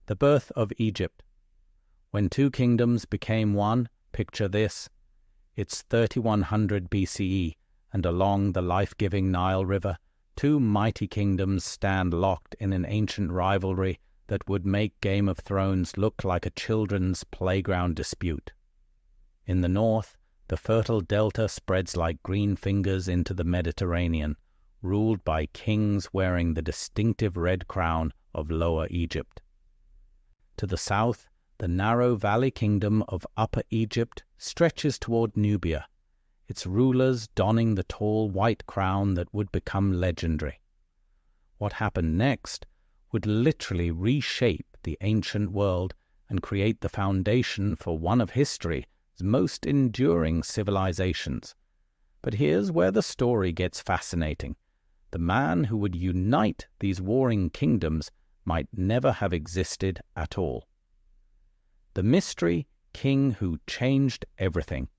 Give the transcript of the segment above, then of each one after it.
The birth of Egypt. When two kingdoms became one, picture this. It's 3100 BCE, and along the life-giving Nile River, two mighty kingdoms stand locked in an ancient rivalry that would make Game of Thrones look like a children's playground dispute. In the north, the fertile delta spreads like green fingers into the Mediterranean, ruled by kings wearing the distinctive red crown of Lower Egypt. To the south, the narrow valley kingdom of Upper Egypt stretches toward Nubia, its rulers donning the tall white crown that would become legendary. What happened next would literally reshape the ancient world and create the foundation for one of history's most enduring civilizations. But here's where the story gets fascinating. The man who would unite these warring kingdoms might never have existed at all. The mystery king who changed everything.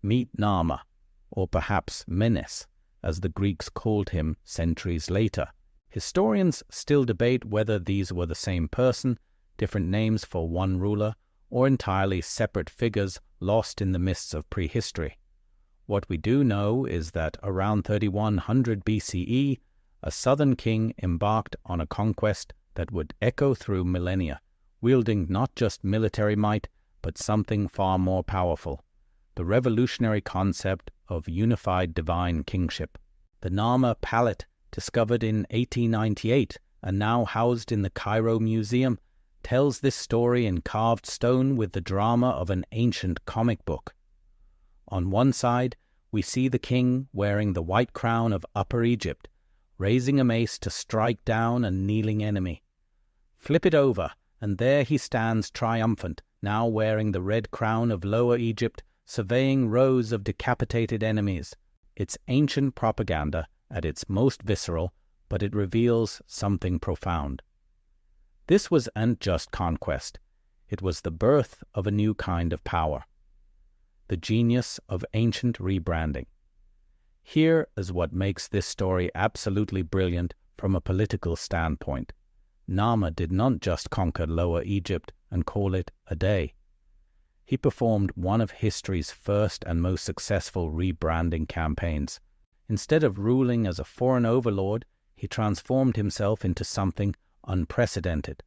Meet Nama, or perhaps Menes, as the Greeks called him centuries later. Historians still debate whether these were the same person, different names for one ruler, or entirely separate figures lost in the mists of prehistory. What we do know is that around 3100 BCE, a southern king embarked on a conquest that would echo through millennia, wielding not just military might, but something far more powerful, the revolutionary concept of unified divine kingship. The Nama palette, discovered in 1898 and now housed in the Cairo Museum, tells this story in carved stone with the drama of an ancient comic book. On one side, we see the king wearing the white crown of Upper Egypt, raising a mace to strike down a kneeling enemy. Flip it over, and there he stands triumphant, now wearing the red crown of Lower Egypt, surveying rows of decapitated enemies. It's ancient propaganda at its most visceral, but it reveals something profound. This wasn't just conquest. It was the birth of a new kind of power. The genius of ancient rebranding. Here is what makes this story absolutely brilliant from a political standpoint. Nama did not just conquer Lower Egypt and call it a day. He performed one of history's first and most successful rebranding campaigns. Instead of ruling as a foreign overlord, he transformed himself into something unprecedented,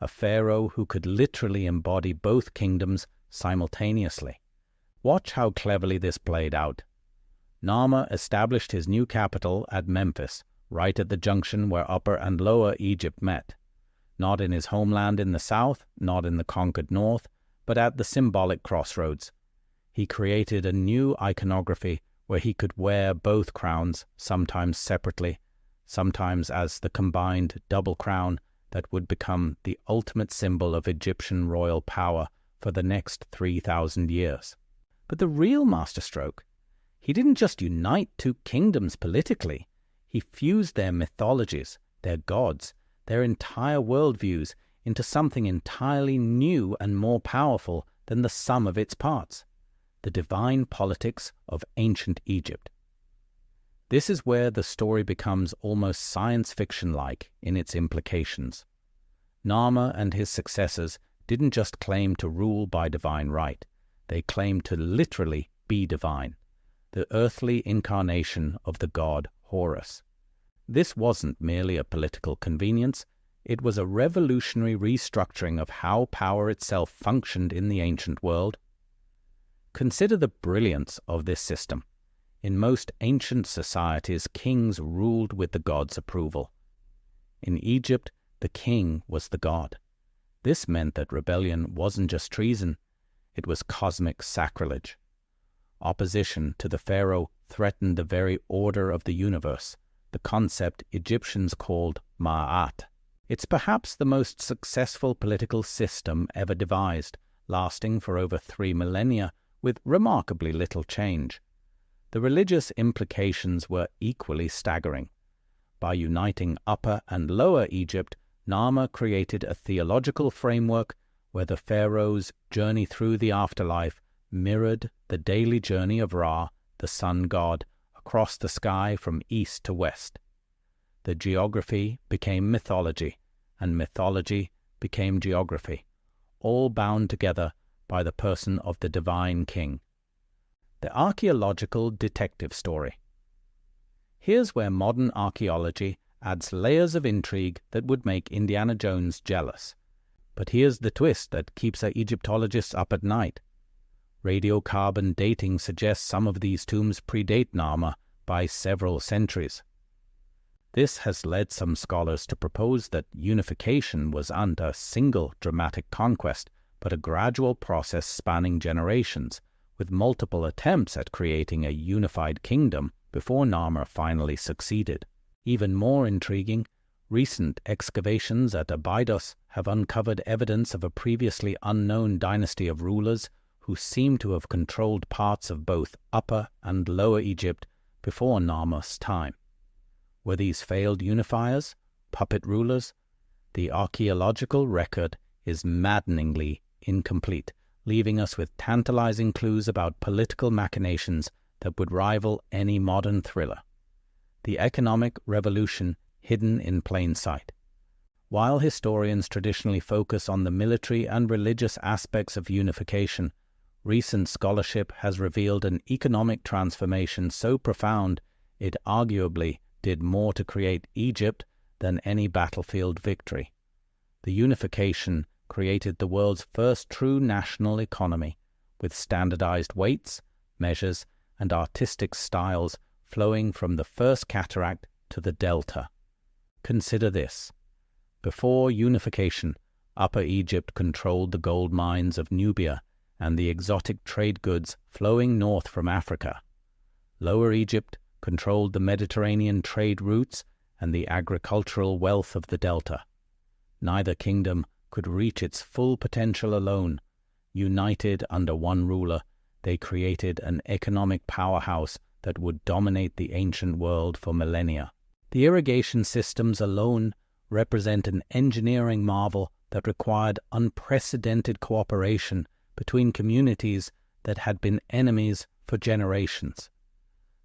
a pharaoh who could literally embody both kingdoms simultaneously. Watch how cleverly this played out. Nama established his new capital at Memphis, right at the junction where Upper and Lower Egypt met. Not in his homeland in the south, not in the conquered north, but at the symbolic crossroads. He created a new iconography where he could wear both crowns, sometimes separately, sometimes as the combined double crown that would become the ultimate symbol of Egyptian royal power for the next 3,000 years. But the real masterstroke, he didn't just unite two kingdoms politically, he fused their mythologies, their gods, their entire worldviews into something entirely new and more powerful than the sum of its parts, the divine politics of ancient Egypt. This is where the story becomes almost science fiction-like in its implications. Nama and his successors didn't just claim to rule by divine right, they claimed to literally be divine, the earthly incarnation of the god Horus. This wasn't merely a political convenience, it was a revolutionary restructuring of how power itself functioned in the ancient world. Consider the brilliance of this system. In most ancient societies, kings ruled with the god's approval. In Egypt, the king was the god. This meant that rebellion wasn't just treason, it was cosmic sacrilege. Opposition to the pharaoh threatened the very order of the universe, the concept Egyptians called Ma'at. It's perhaps the most successful political system ever devised, lasting for over 3 millennia with remarkably little change. The religious implications were equally staggering. By uniting Upper and Lower Egypt, Nama created a theological framework where the pharaoh's journey through the afterlife mirrored the daily journey of Ra, the sun god, across the sky from east to west. The geography became mythology, and mythology became geography, all bound together by the person of the divine king. The archaeological detective story. Here's where modern archaeology adds layers of intrigue that would make Indiana Jones jealous. But here's the twist that keeps our Egyptologists up at night. Radiocarbon dating suggests some of these tombs predate Narmer by several centuries. This has led some scholars to propose that unification wasn't a single dramatic conquest, but a gradual process spanning generations, with multiple attempts at creating a unified kingdom before Narmer finally succeeded. Even more intriguing, recent excavations at Abydos have uncovered evidence of a previously unknown dynasty of rulers who seem to have controlled parts of both Upper and Lower Egypt before Narmer's time. Were these failed unifiers, puppet rulers? The archaeological record is maddeningly incomplete, leaving us with tantalizing clues about political machinations that would rival any modern thriller. The economic revolution hidden in plain sight. While historians traditionally focus on the military and religious aspects of unification, recent scholarship has revealed an economic transformation so profound it arguably did more to create Egypt than any battlefield victory. The unification created the world's first true national economy, with standardized weights, measures, and artistic styles flowing from the first cataract to the delta. Consider this. Before unification, Upper Egypt controlled the gold mines of Nubia and the exotic trade goods flowing north from Africa. Lower Egypt controlled the Mediterranean trade routes and the agricultural wealth of the delta. Neither kingdom could reach its full potential alone. United under one ruler, they created an economic powerhouse that would dominate the ancient world for millennia. The irrigation systems alone represent an engineering marvel that required unprecedented cooperation between communities that had been enemies for generations.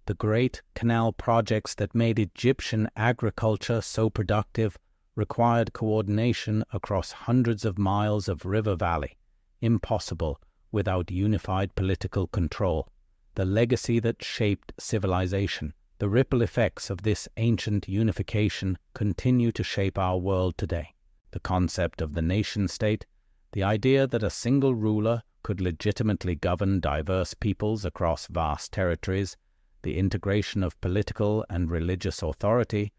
The great canal projects that made Egyptian agriculture so productive required coordination across hundreds of miles of river valley, impossible without unified political control. The legacy that shaped civilization, the ripple effects of this ancient unification continue to shape our world today. The concept of the nation-state, the idea that a single ruler could legitimately govern diverse peoples across vast territories, the integration of political and religious authority,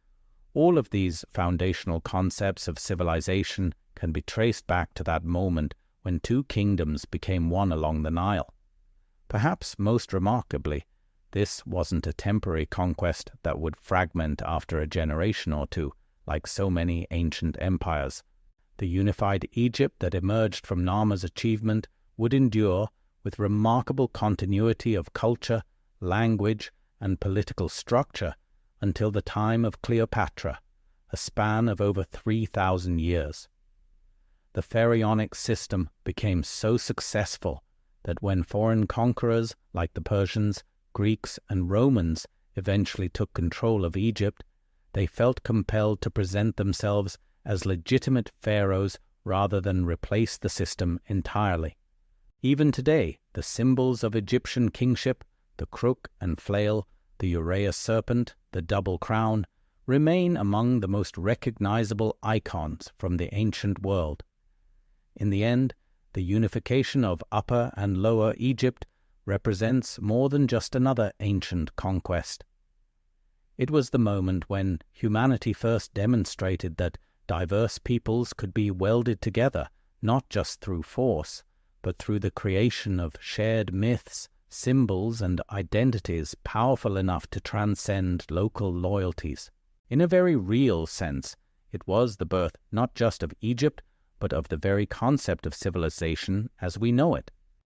all of these foundational concepts of civilization can be traced back to that moment when two kingdoms became one along the Nile. Perhaps most remarkably, this wasn't a temporary conquest that would fragment after a generation or two, like so many ancient empires. The unified Egypt that emerged from Narmer's achievement would endure with remarkable continuity of culture, language, and political structure until the time of Cleopatra, a span of over 3,000 years. The pharaonic system became so successful that when foreign conquerors like the Persians, Greeks, and Romans eventually took control of Egypt, they felt compelled to present themselves as legitimate pharaohs rather than replace the system entirely. Even today, the symbols of Egyptian kingship, the crook and flail, the Uraeus serpent, the double crown, remain among the most recognizable icons from the ancient world. In the end, the unification of Upper and Lower Egypt represents more than just another ancient conquest. It was the moment when humanity first demonstrated that diverse peoples could be welded together, not just through force, but through the creation of shared myths, symbols, and identities powerful enough to transcend local loyalties. In a very real sense, it was the birth not just of Egypt, but of the very concept of civilization as we know it.